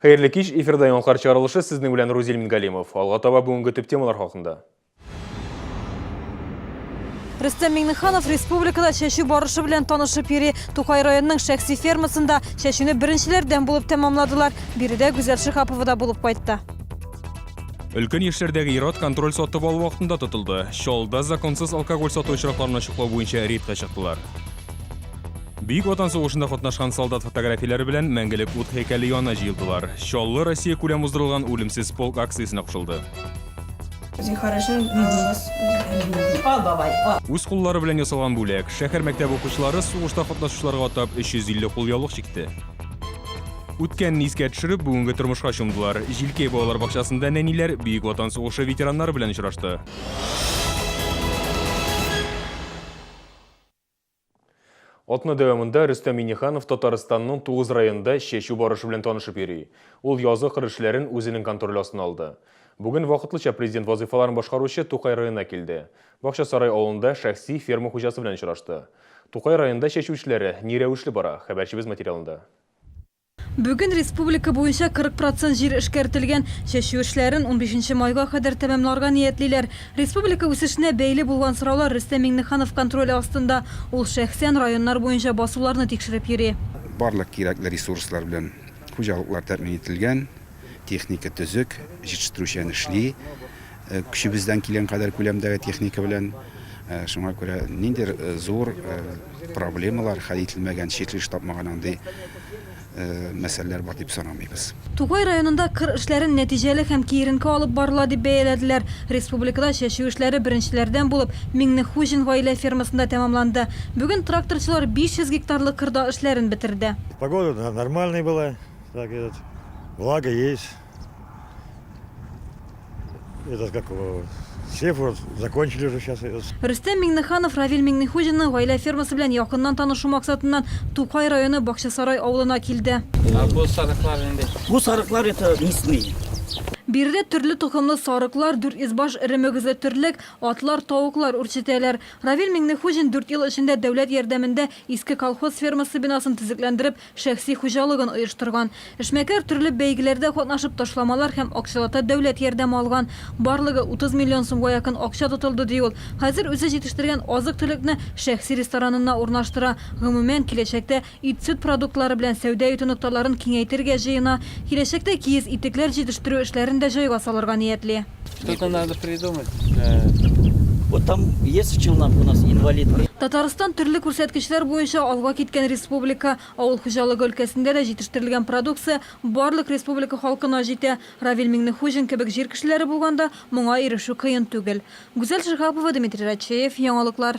Хайырлы кеш, эфирда яңалқар чарылышы сіздің білән Рузель Мингалимов. Алға таба бүгінгі төп темалар хақында. Рөстәм Миңнеханов республикада шәшу барышы белән танышып йөри. Тукай районының шәхси фермасында шәшүне беренчеләрдән булып тәмамладылар. Биредә Гүзәл Шихапова да булып кайтты. Өлкән яшьләрдәге ират контроль сатып алу вакытында тотылды. Шалда законсыз алкоголь сату очракларын ачыклау буенча рейдка чыктылар. Бүйік Ватан сугышында катнашкан солдат фотографиялары белән мәңгелек ут һәйкәле янына җыелдылар. Шаллы Россия күләм уздырылган үлемсез полк акциясына кушылды. Үз куллары белән ясалган бүләк, шәһәр мәктәп укучылары сугышта катнашучыларга атап 350 кулъяулык чикте. Үткәнне искә төшереп, бүгенге тормышка чумдылар. Җилкәй балалар бакчасында нәниләр Бүйік Ватан сугышы ветераннары белән очрашты. Отны дәвамында Рөстәм Миңнеханов Татарстанның 9 районында шәшу барышы белән танышып йөри. Ул язгы кыр эшләрен үзенең контроль астына алды. Бүген вакытлыча президент вазифаларын башкаручы Тукай районына килде. Бакча сарай авылында шәхси ферма хуҗасы белән очрашты. Тукай районында шәшу эшләре ни рәвешле бара? Хәбәрчебез материалында. Бүген республика буенча 40% җир эшкәртелгән. Шәшу эшләрен 15 майга кадәр тәмамларга ниятлиләр. Республика үсешенә бәйле булган сораулар Рөстәм Миңнеханов контроль астында. Ул шәхсән районнар буенча басуларны тикшереп йөри. Барлык кирәкле ресурслар белән хуҗалыклар тәэмин ителгән, техника төзек, җитештерүчән эшли, көчебездән килгән кадәр күләмдәге техника белән. Шуңа күрә ниндидер зур проблемалар, хәл ителмәгән, чиклеш тапмаган андый мәсьәләләр бар дип санамыйбыз. Тукай районында кыр эшләрен нәтиҗәле һәм киеренке алып барыла дип бәяләделәр. Республикада шәшу эшләре беренчеләрдән булып Миңнехужин гаилә фермасында тәмамланды. Бүген тракторчылар 500 гектарлы кырда эшләрен бетерде. Погода нормальная была, так влага есть. Это как сефор закончили уже сейчас. Рөстәм Миңнеханов Равил Миңнехужинның гаилә фермасы белән якыннан танышу максатыннан Тукай районы Бакчасарай авылына килде. Bu sarıklar это мясные. Биредә төрле тукымлы сарыклар, 400 баш эремегезле төрлек, атлар, тавыклар үрчетәләр. Равил Миңнехужин 4 ел эчендә дәүләт ярдәмендә иске колхоз фермасы бинасын төзекләндереп, шәхси хуҗалыгын оештырган. Эшмәкәр төрле бәйгеләрдә катнашып ташламалар һәм акчалата дәүләт ярдәме алган. Барлыгы 30 миллион сумга якын акча тотылды ди ул. Хәзер үзе җитештергән азык-төлекне шәхси ресторанына урнаштыра. Гомумән киләчәктә ит-сөт продуктлары белән сәүдә итү нокталарын киңәйтергә җыена. Киләчәктә киез итекләр җитештерү эшләрен дә җайга салырга ниятли. Что-то надо придумать. Вот там есть челнок у нас инвалид. Татарстан төрле күрсәткечләр буенча алга киткән республика. Авыл хуҗалыгы өлкәсендә дә җитештерелгән продукция барлык республика халкына җитә. Равил Миңнехужин кебек җир кешеләре булганда моңа ирешү кыен түгел. Гүзәл Шихапова, Дмитрий Рачеев, яңалыклар.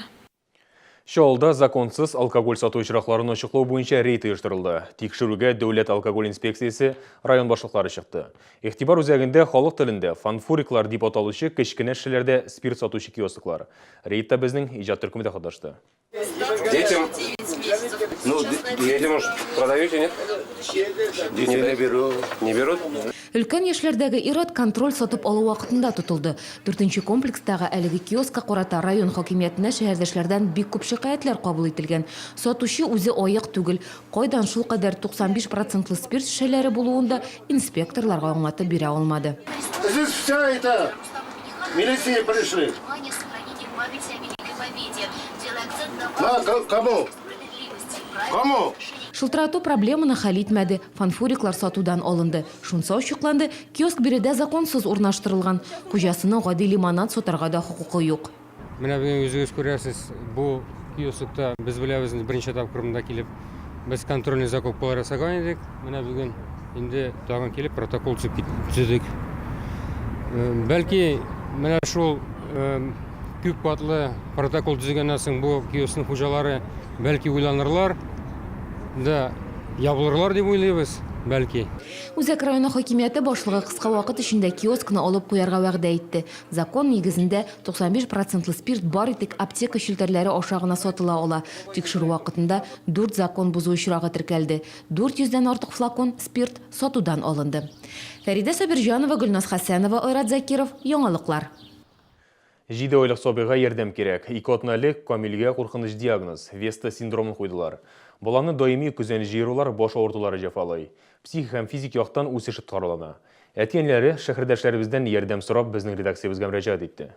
Шалда законсыз алкоголь сату очракларын ачыклау буенча рейд оештырылды. Тикшерүгә дәүләт алкоголь инспекциясе район башлыклары чыкты. Игътибар үзәгендә халык телендә фанфуриклар дип аталучы кечкенә эшчеләрдә спирт сатучы киосклар. Рейдта безнең иҗат төркеме дә катнашты. Детям, детям продаете, нет? Дети не берут. Өлкән яшьләрдәге ират контроль сатып алу вакытында тотылды. 4нче комплекстагы әлеге киоска карата район хакимиятенә шәһәрдәшләрдән бик күп шикаятьләр кабул ителгән. Сатучы үзе аяк түгел, кайдан шул кадәр 95% спирт шешәләре булуында инспекторларга аңлатып бирә алмады. Здесь вся эта милиция пришли. Кому? Кому? Шылтырату проблеманы хәл итмәде. Фанфуриклар сатудан алынды. Шунса ачыкланды, киоск биредә законсыз урнаштырылган. Хуҗасының гади лимонад сатарга да хукукы юк. Менә бүген үзегез күрәсез, бу киоскта без беләбез беренче тапкырында килеп, без контрольный закупкалар ясаган идек. Менә бүген инде тагын килеп протокол төзедек. Бәлки менә шул күп катлы протокол төзегәннән соң бу киоскның хуҗалары бәлки уйланырлар да ябылырлар дип уйлыйбыз, бәлки. Үзәк районы хакимияте башлыгы кыска вакыт эчендә киоскны алып куярга вәгъдә итте. Закон нигезендә 95% спирт бар итек аптека шелтәрләре аша гына сатыла ала. Тикшерү вакытында 4 закон бузу очрагы теркәлде. 400дән артык флакон спирт сатудан алынды. Фәридә Сабирҗанова, Гөлназ Хәсәнова, Айрат Закиров, яңалыклар. Жиде ойлық собиға ердем керек. Икотналық көмілге қорқыныш диагноз, Веста синдромын қойдылар. Боланы доими күзен жиырулар бош ауыртулары жефалай. Психик һәм физик яқтан үсішіт қарылана. Әткенлері шәһірдәшләребездән ердем сұрап біздің редакциябызға мөрәҗәгать итте.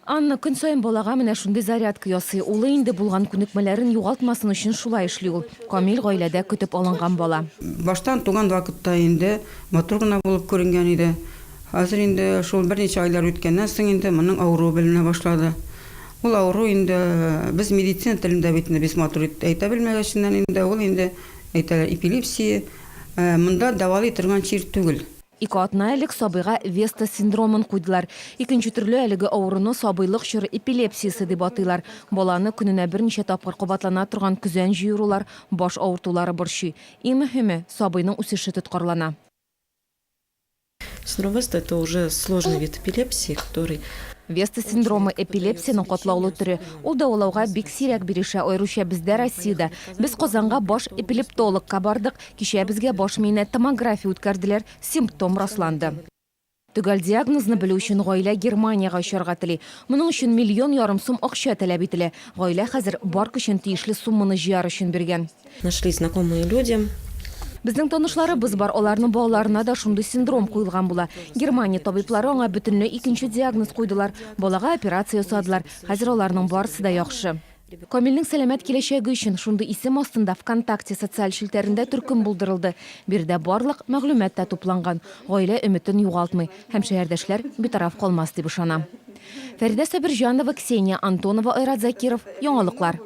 Анна күн сайын балага менә шундый зарядка ясый. Улы инде булган күнекмәләрен югалтмасын өчен шулай эшли ул. Камил гаиләдә көтеп алынган бала. Баштан туган вакытта инде матур гына булып күренгән иде. Хәзер инде шул берничә айлар үткәннән соң инде моның авыру беленә башлады. Ул авыру инде без медицина телендә бит без матур әйтә белмәгәннән инде ул инде әйтәләр эпилепсия, монда дәвалый торган чир түгел. 2 атнайлык сабыйга Веста синдромын куйдылар. Икенче төрле әлеге авыруны сабыйлык чоры эпилепсиясе дип атыйлар. Баланы күненә берничә тапкыр кабатлана торган күзән җыерулар, баш авыртулары борчый. Иң мөһиме сабыйның үсеше тоткарлана. Синдром Веста – это уже сложный вид эпилепсии, который... Веста синдромы эпилепсияның катлаулы түрі. Ул дәвалауга бик сирәк бирешә, айруча бездә Россиядә. Без Казанга баш эпилептологка бардык, кичә безгә баш миенә томография үткәрделәр, симптом расланды. Төгәл диагнозны белү өчен гаилә Германияга очарга тели. Моның өчен 1,5 миллион сум акча таләп ителә. Гаилә хәзер бар көчен тиешле сумманы җыяр өчен биргән. Нашли знакомые люди. Безнең танышларыбыз бар, аларның балаларына да шундый синдром куелган була. Германия табиблары аңа бөтенләй икенче диагноз куйдылар. Балага операция ясадылар. Хәзер аларның барысы да яхшы. Камилнең сәламәт киләчәге өчен шундый исем астында ВКонтакте социаль шелтәрендә төркем булдырылды. Бирдә барлык мәгълүмат та тупланган. Гаилә өметен югалтмый һәм шәһәрдәшләр битараф калмас дип ышана. Фәридә Сабирҗанова, Ксения Антонова, Айрат Закиров, Яңалыклар.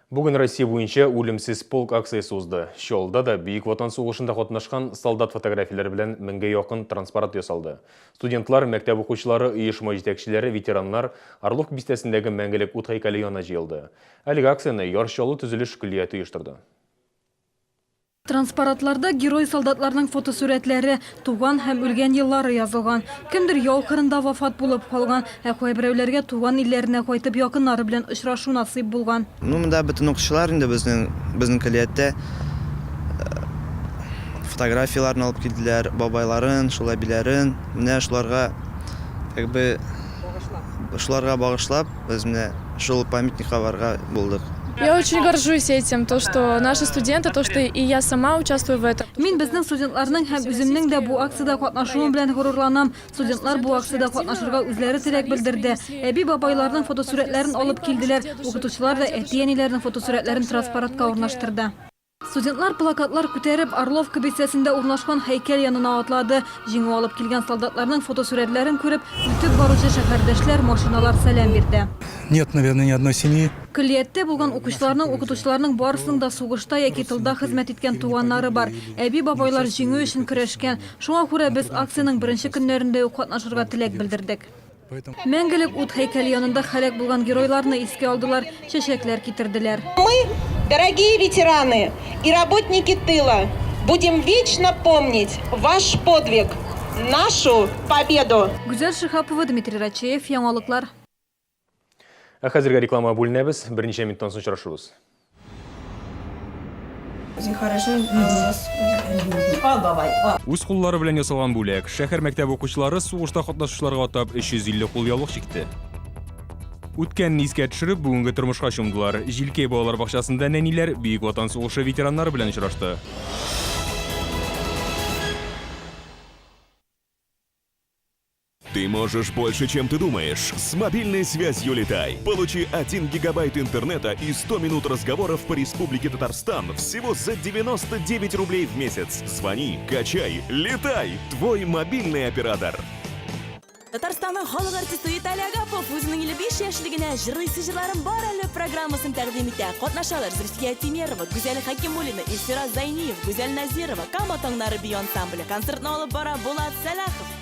Бүгін Россия буенча үлімсіз полк акциясы узды. Шолда да Бүйік Ватан сугышында катнашкан солдат фотографиялары белән 1000-гә якын транспарант ясалды. Студентлар, мәктәп укучылары, оешма җитәкчеләре, ветераннар Орлов бистәсендәге мәңгелек ут һәйкәле янына җыелды. Әлеге акцияны Яршалу төзелеш көллияте оештырды. Транспарантларда герой солдатларның фотосурәтләре, туган һәм үлгән еллары язылган. Кемдер яу кырында вафат булып калган, ә кайберәүләргә туган илләренә кайтып якыннары белән очрашу насыйп булган. Монда бөтен укучылар инде безнең көллияттә фотографияларны алып килделәр, бабайларын, шулай биләрен. Менә шуларга багышлап, без менә шул памятникка барырга булдык. Я очень горжусь этим, то, что наши студенты, то, что и я сама участвую в этом. Мин безнең студентларның һәм үземнең дә бу акцияда катнашуым белән горурланам. Студентлар бу акцияда катнашырга үзләре теләк белдерде. Әби-бабайларның фотосурәтләрен алып килделәр. Укытучылар да әти-әниләрнең фотосурәтләрен транспарантка урнаштырды. Студентлар плакатлар күтәреп Орловка бистәсендә урнашкан һәйкәл янына атлады. Җиңү алып килгән солдатларның фотосурәтләрен күреп, үтеп баручы шәһәрдәшләр, машиналар сәлам бирде. Нет, наверное, ни одной семьи. Көллияттә булган укучыларның, укытучыларның барысының да сугышта яки тылда хезмәт иткән туганнары бар. Әби-бабайлар җиңү өчен көрәшкән. Шуңа күрә без акцияның беренче көннәрендә үк катнашырга теләк белдердек. Мәңгелек ут һәйкәле янында һәлак булган геройларны искә алдылар, чәчәкләр китерделәр. Мы, дорогие ветераны и работники тыла, будем вечно помнить ваш подвиг, нашу победу. Гүзәл Шихапова, Дмитрий Рачеев, Яңалыклар. Ә хәзергә реклама бүленәбез, берничә минуттан соң очрашабыз. Үз куллары белән ясалган бүләк, шәһәр мәктәп укучылары сугышта катнашучыларга атап 350 кул яулык чикте. Үткәнне искә төшереп, бүгенге тормышка чумдылар. Җилкәй балалар бакчасында нәниләр Бөек Ватан сугышы ветераннары белән очрашты. Ты можешь больше, чем ты думаешь. С мобильной связью «Летай». Получи 1 гигабайт интернета и 100 минут разговоров по Республике Татарстан всего за 99 рублей в месяц. Звони, качай, «Летай». Твой мобильный оператор. Татарстанның халық артисты Виталий Агапов өзінің 55 яшьлегенә җырлыйсы җырларын бар әле программасын тәкъдим итә. Катнашалар Зульфия Тимерова, Гүзәл Хакимуллина, Илсира Зайниев, Гүзәл Назирова, Кама таңнары бию ансамбле. Концертны алып бара Булат Сәлахов.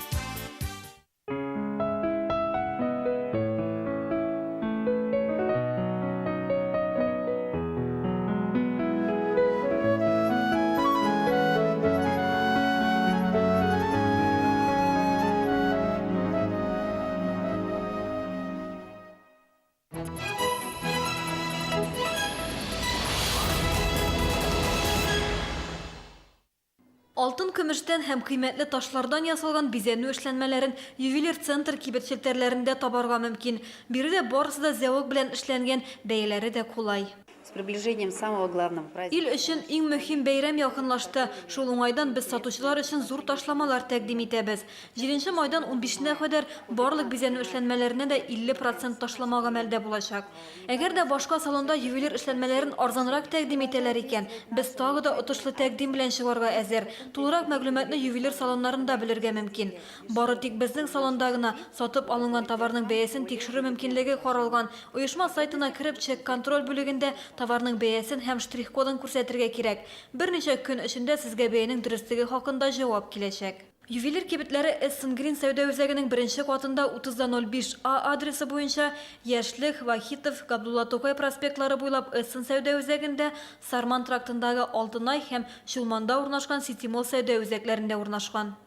Алтын көмештән һәм кыйммәтле ташлардан ясалган бизәнү эшләнмәләрен ювелир центр кибетчелтәрләрендә табарга мөмкин. Биредә барысы да зәвык белән эшләнгән, бәяләре дә кулай. С приближением самого главного праздника. Ил өчен иң мөһим бәйрәм якынлашты. Шул уңайдан без сатучылар өчен зур ташламалар тәкъдим итәбез. 7 майдан 15-нә кадәр барлык бизәнү эшләнмәләренә дә 50% ташлама гамәлдә булачак. Әгәр дә башка салонда ювелир эшләнмәләрен арзанрак тәкъдим итәләр икән, без тагы да отышлы тәкъдим белән чыгарга әзер. Тулырак мәгълүматны ювелир салоннарында белергә мөмкин. Бары тик безнең салонда гына сатып алынган товарның бәясен тикшерү мөмкинлеге каралган. Оешма сайтына кереп чек-контроль бүлегендә товарның бәясен һәм штрих-кодын күрсәтергә кирәк. Берничә көн эчендә сезгә бәянең дөрестлеге хакында җавап киләчәк. Ювелир кибетләре Эссен Грин сәүдә үзәгенең 1-нче катында 30/05А адресы буенча Яшлек, Вахитов, Габдулла Тукай проспектлары буйлап Эссен сәүдә үзәгендә, Сарман трактындагы Алтынай һәм Чулманда урнашкан Ситимол сәүдә үзәкләрендә урнашкан.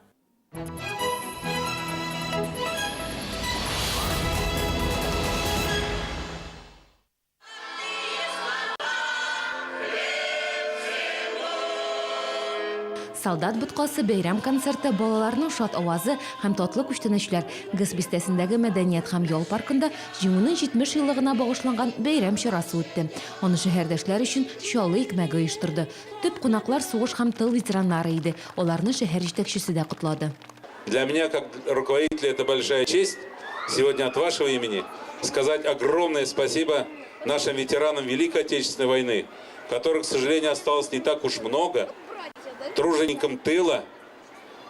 Солдат бұтқасы бәйрәм концерты, балаларның шат авазы һәм татлы күчтәнәчләр ГЭС бистәсендәге мәдәният һәм ял паркында җиңүнең 70 еллыгына багышланган бәйрәм чарасы үтте. Аны шәһәрдәшләр өчен чаллы икмәге оештырды. Төп кунаклар сугыш һәм тыл ветераннары иде. Аларны шәһәр җитәкчесе дә котлады. Для меня, как руководителя, это большая честь сегодня от вашего имени сказать огромное спасибо нашим ветеранам Великой Отечественной войны, которых, к сожалению, осталось не так уж много, труженикам тыла,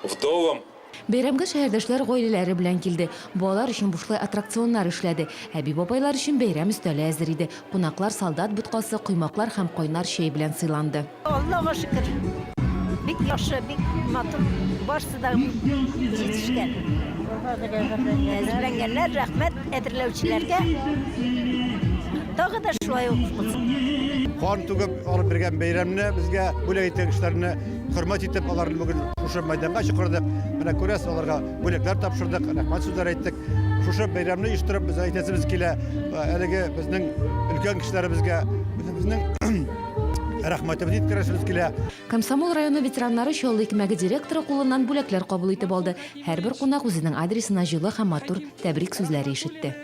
вдовам. Бәйрәмгә шәһәрдәшләр гаиләләре белән килде. Балалар өчен бушлай аттракционнар эшләде. Әби бабайлар өчен бәйрәм өстәле әзер иде. Кунаклар солдат буткасы, коймаклар һәм кайнар чәй белән сыйланды. Аллаһка шөкер. Бик яхшы, бик матур. Барысы да җитешкән. Әзерләнгәннәр, рәхмәт әзерләүчеләргә. Тагы да шулай ук булсын. Хан түгеп алып бергән бәйрәмне безгә бүләк иткән кешеләрне хөрмәт итеп, аларны бүген шушы мәйданга чакырдык. Менә күрәсез, аларга бүләкләр тапшырдык, рәхмәт сүзләр әйттек. Шушы бәйрәмне оештырып, без әйтәсебез килә. Әлеге безнең өлкән кешеләребезгә безнең рәхмәтебезне иткәрәшебез килә. Комсомол районы ветераннары чаллы икмәге директоры кулыннан бүләкләр кабул итеп алды. Һәрбер кунак үзенең адресына җылы һәм матур тәбрик сүзләре ишетте.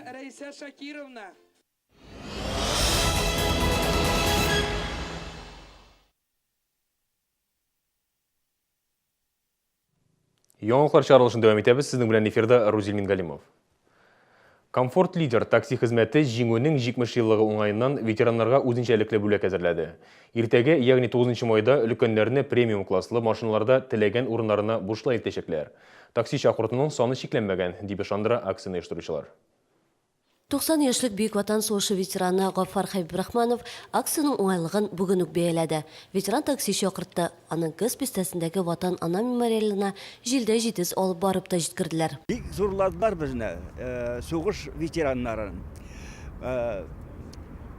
Яңалыклар чаралышын дәвам итәбез. Сезнең белән эфирда Рузил Мингалимов. Комфорт лидер такси хезмәте җиңүнең 70 еллыгы уңаеннан ветераннарга үзенчәлекле бүләк әзерләде. Иртәгә, ягъни 9 майда өлкәннәрне премиум класслы машиналарда теләгән урыннарына бушлай итәчәкләр. Такси чакыртуның саны чикләнмәгән, дип ышандыра акцияне оештыручылар. 90 яшьлек Бөек Ватан сугышы ветераны Гафар Хәбибрахманов акцияның уңайлыгын бүген үк бәяләде. Ветеран такси чакыртты. Аның ГЭС бистәсендәге Ватан ана мемориалына җилдә җитез алып барып та җиткерделәр. Бик зурладылар безне, сугыш ветераннарын.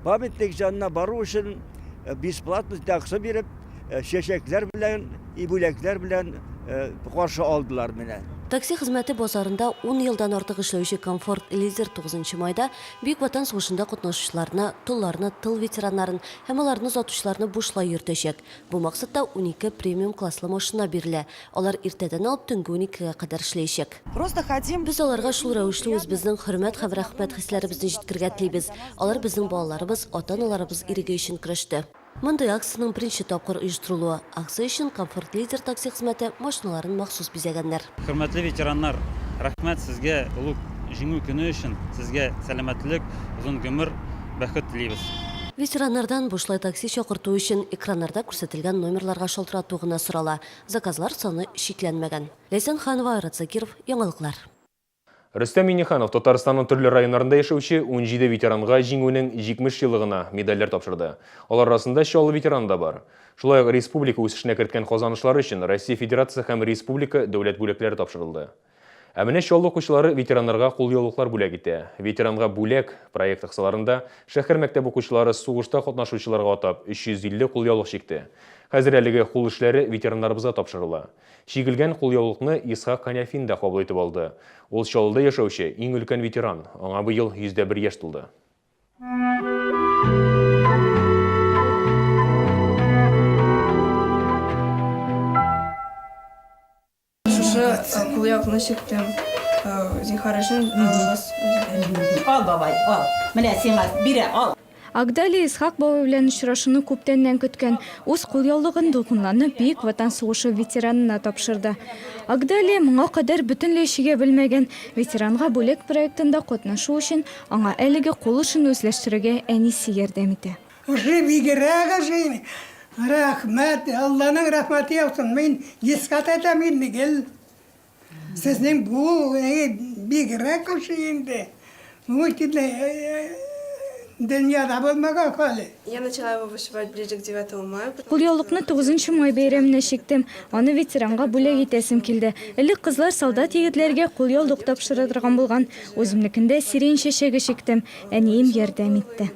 Памятник җанына бару өчен бесплатно таксы биреп, чәчәкләр белән, бүләкләр белән каршы алдылар менә. Такси хезмәте базарында 10 елдан артык эшләүче Комфорт лидер 9 майда Бөек Ватан сугышында катнашучыларны, тылларны, тыл ветераннарын һәм аларны озатучыларны бушлай йөртәчәк. Бу максатта 12 премиум класслы машина бирелә. Алар иртәдән алып төнге 12-гә кадәр эшләячәк. Без аларга шул рәвешле үзебезнең хөрмәт һәм рәхмәт хисләребезне җиткергә телибез. Алар безнең балаларыбыз, ата-аналарыбыз иреге өчен көрәште. Мондай акцияның беренче тапкыр оештырылуы. Акция өчен Комфорт лидер такси хезмәте машиналарын махсус бизәгәннәр. Хөрмәтле ветераннар, рәхмәт сезгә улуг җиңү көне өчен. Сезгә сәламәтлек, озын гомер, бәхет телибез. Ветераннардан бушлай такси чакырту өчен экраннарда күрсәтелгән номерларга шалтырату гына сорала. Заказлар саны шикләнмәгән. Ләйсән Ханова, Айрат Закиров, яңалыклар. Рөстәм Миңнеханов Татарстанның төрле районнарында яшәүче 17 ветеранга җиңүнең 70 еллыгына медальләр тапшырды. Алар арасында чаллы ветеран да бар. Шулай ук республика үсешенә керткән казанышлары өчен Россия Федерация һәм республика дәүләт бүләкләре тапшырылды. Ә менә чаллы укучылары ветераннарга кулъяулыклар бүләк итә. Ветеранга бүләк проект кысаларында шәһәр мәктәп укучылары сугышта катнашучыларга атап 350 кулъяулык чикте. Хәзер әлеге кул эшләре ветераннарыбызга тапшырыла. Чигелгән кулъяулыкны Исхак Каняфин да кабул итеп алды. Ул чаллыда яшәүче иң өлкән ветеран. Аңа быел 101 яшь тулды. кулякны чиктем. Зинхарышын Al babay, al. Менә сиңа бирә, ал. Агдали Исхак бабай белән очрашуны күптәннән көткән, үз кулъяулыгын дулкынланып Бөек Ватан сугышы ветеранына тапшырды. Агдали моңа кадәр бөтенләй чигә белмәгән ветеранга бүләк проектында катнашу өчен аңа әлеге кул эшен үзләштерергә әнисе ярдәм итә. Рәхмәт, Алланың рәхмәте яусын. Мин ескат әйтәм инде гел. Сезнең бу бигрәк кеше инде. Дөньяда булмаган хәле. Я начала его вышивать ближе к 9 мая. Кулъяулыкны 9 май бәйрәменә чиктем. Аны ветеранга бүләк итәсем килде. Элек кызлар солдат егетләргә кулъяулык тапшыра торган булган. Үземнекендә сирень чәчәге чиктем. Әнием ярдәм итте.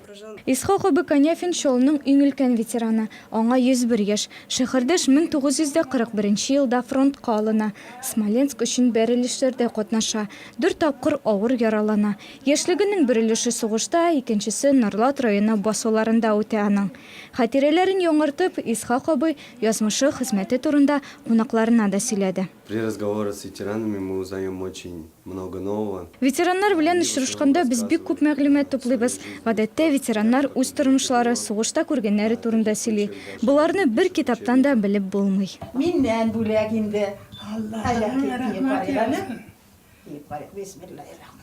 Исхак абый Коняфин шолының иң өлкән ветераны. Аңа 101 яшь. Шәһәрдәш 1941 елда фронтка алына. Смоленск өчен бәрелешләрдә катнаша. 4 тапкыр авыр яралана. Яшьлегенең бер өлеше сугышта, икенчесе Нарлат районы басуларында үтә аның. Хатирәләрен яңартып, Исхак абый язмышы хезмәте турында кунакларына да сөйләде. При разговоре с ветеранами мы узнаем очень много нового. Ветераннар белән очрашканда без бик күп мәгълүмат туплыйбыз. Гадәттә ветераннар үз тормышлары, сугышта күргәннәре турында сөйли. Буларны бер китаптан да белеп булмый. Миннән бүләк инде. Аллаһның рәхмәте. Бисмиллаһир-рахманир-рахим.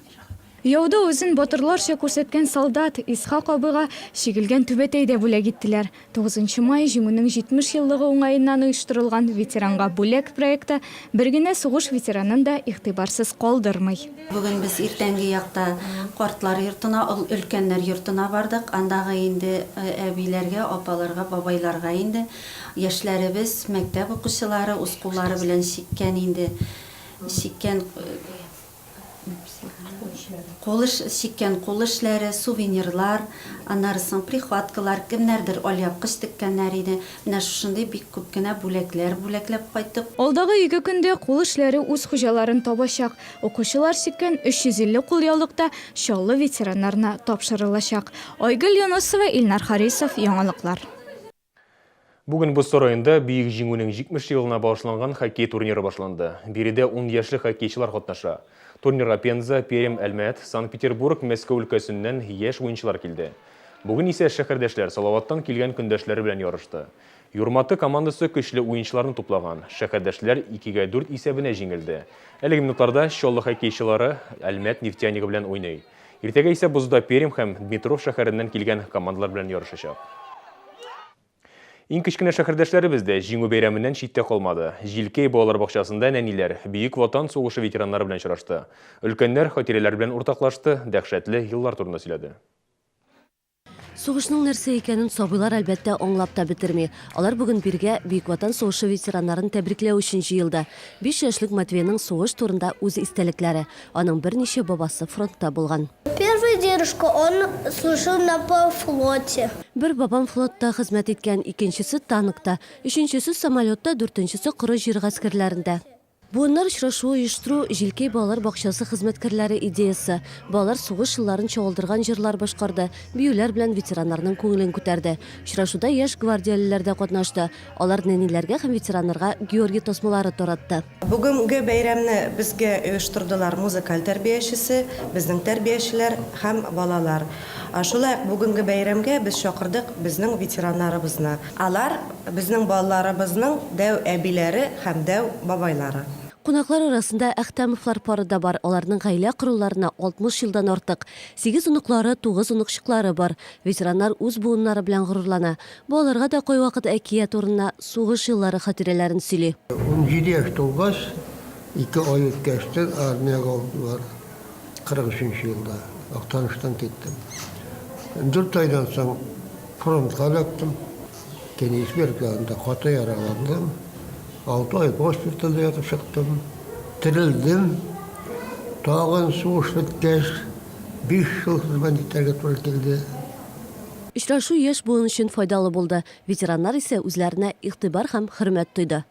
Яуда үзен батырларча күрсәткән солдат Исхак абыйга чигелгән түбәтәй дә бүләк иттеләр. 9 май җиңүнең 70 еллыгы уңаеннан оештырылган ветеранга бүләк проекты бер генә сугыш ветеранын да игътибарсыз калдырмый. Бүген без иртәнге якта картлар йортына, өлкәннәр йортына бардык. Андагы инде әбиләргә, апаларга, бабайларга инде яшьләребез, мәктәп укучылары, үз куллары белән чиккән инде кул эшләре, сувенирлар, аннарысын прихваткалар, кемнәрдер алъяпкыч теккәннәр иде. Менә шушындый бик күп кенә бүләкләп кайттык. Алдагы 2 көндә кул эшләре үз хуҗаларын табачак. Укучылар чиккән 350 кулъяулыкта шаллы ветераннарына тапшырылачак. Айгөл Юнусова, Илнар Харисов, Яңалыклар. Бүген Бостор районында бийик җиңүнең 70 елына багышланган хоккей турниры башланды. Биредә 10 яшьлек хоккейчылар катнаша. Турнирга Пенза, Пермь, Әлмәт, Санкт-Петербург, Мәскәү өлкәсеннән яшь уенчылар килде. Бүген исә шәһәрдәшләр Салаваттан килгән көндәшләре белән ярышты. Юрматы командасы көчле уенчыларны туплаган. Шәһәрдәшләр 2-4 исәбенә җиңелде. Әлеге минутларда Шоллы хоккейчылары Әлмәт нефтянигы белән уйный. Иртәгә исә Бузда Пермь һәм Дмитров шәһәреннән килгән командалар белән ярышачак. Иң кечкенә шәһәрдәшләребез дә җиңү бәйрәменнән читтә калмады. Җилкәй балалар бакчасында нәниләр Бөек Ватан сугышы ветераннары белән очрашты. Өлкәннәр хатирәләр белән уртаклашты, дәһшәтле еллар турында сөйләде. Сугышның нәрсә икәнен сабыйлар әлбәттә аңлап та бетерми. Алар бүген биргә Бөек Ватан сугышы ветераннарын тәбрикләү өчен җыелды. 5 яшьлек Матвейның сугыш турында үз истәлекләре. Аның берничә бабасы фронтта булган. Первый дедушка, он служил на флоте. Бер бабам флотта хезмәт иткән, икенчесе танкта, өченчесе самолетта, дүртенчесе коры җир гаскәрләрендә. Буыннар очрашуы оештыру Җилкәй балалар бакчасы хезмәткәрләре идеясы. Балалар сугыш елларын чагылдырган җырлар башкарды, биюләр белән ветераннарның күңелен күтәрде. Очрашуда яшь гвардиялеләр дә катнашты. Алар нәниләргә һәм ветераннарга Георгий тосмалары таратты. Бүгенге бәйрәмне безгә оештырдылар музыкаль тәрбиячесе, безнең тәрбиячеләр һәм балалар. Шулай бүгенге бәйрәмгә без чакырдык безнең ветераннарыбызны. Алар безнең балаларыбызның дәү әбиләре һәм дәү бабайлары. Кунаклар арасында Әхтәмовлар пары да бар. Аларның гаилә коруларына 60 елдан артык. 8 уныклары, 9 уныкчыклары бар. Ветераннар үз буыннары белән горурлана. Балаларга да кай вакыт әкият урынына сугыш еллары хатирәләрен сөйли. 17 яшь тулгач, 2 ай үткәчтә армиягә алдылар. 43 елда Актаныштан киттем. 4 айдан соң фронтка эләктем. Кенисбергә каты яраландым. 6 ай госпитальдә ятып чыктым. Терелдем. Тагын сугыш беткәч 5 ел хезмәт итәргә туры килде. Очрашу яшь буын өчен файдалы булды. Ветераннар исә үзләренә игътибар һәм хөрмәт тойды.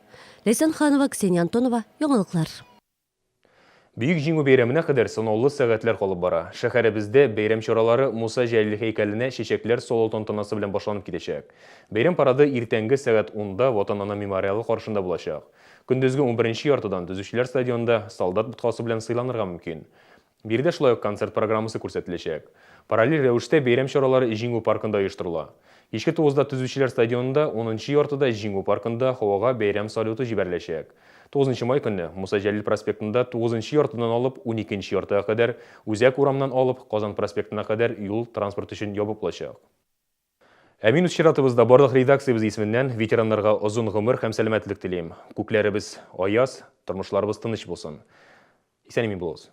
Ләйсән Ханова, Ксения Антонова, Яңалыклар. Бүйік жеңу бейреміне қыдыр санаулы сағатлар қолып бара. Шәһәребізде бейрем чоралары Муса Жәлил хейкәліне шешеклер солол тантанасы белән башланып китәчәк. Бейрем парады иртәнге сәгать 10-да Ватан ана мемориалы каршында булачак. Көндезге 11-нче яртыдан төзүчеләр стадионда солдат буткасы белән сыйланырга мөмкин. Бирдә шулай ук концерт программасы күрсәтеләчәк. Параллель рәвештә бейрем чоралары Җиңү паркында оештырыла. Кичке 9-да төзүчеләр стадионында, 10-нчы яртыда Җиңү паркында һавага бейрем салюты җибәреләчәк. 9 май көнне Муса Жәлил проспектында 9-нчы яртыдан алып 12-нчы яртыга кадәр, Үзәк урамнан алып Казан проспектына кадәр юл транспорт өчен ябып булачак. Әмин чиратыбызда барлык редакциябыз исеменнән ветераннарга озын гомер һәм сәламәтлек телим. Күкләребез аяз, тормышларыбыз тыныч булсын. Исән-имин булыгыз.